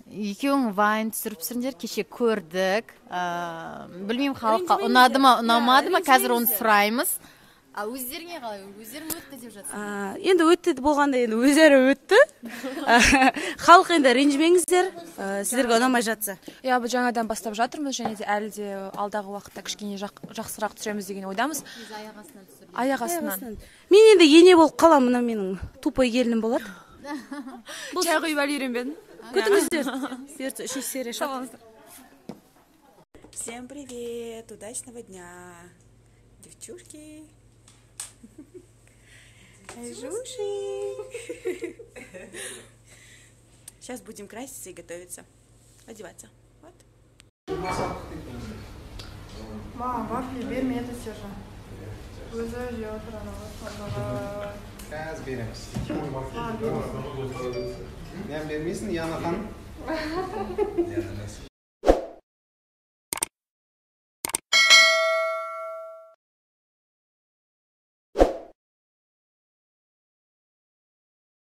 Екеуің вайн түсіріпсіңдер, кеше көрдік. Білмеймін, халыққа ұнады ма, ұнамады ма, қазір оны сұраймыз. Өздеріңе қалай? Өздерің өтті деп жатсың? Енді өтті болғанда енді өздері өтті. Халық енді ренжімеңіздер, сіздерге ұнамай жатса. Иә, бұл жаңадан бастап жатырмыз, және де әлі де алдағы уақытта кішкене жақсырақ түсіреміз деген ойдамыз. Аяқ астынан. Мен енді ене болып қалам, мына менің тупой келінім болады. Чай құйып әлі үйренбедім. Күтіңіздер. Бұйыртса, үшінші серия Саламыздар. Всем привет, удачного дня, девчушки. Жуши. Сейчас будем краситься и готовиться, одеваться. Вот. Мама, вафли, берме это все же. Өзі жеп отыр. Қазір береміз. Мен бермейсің, Яна ханым?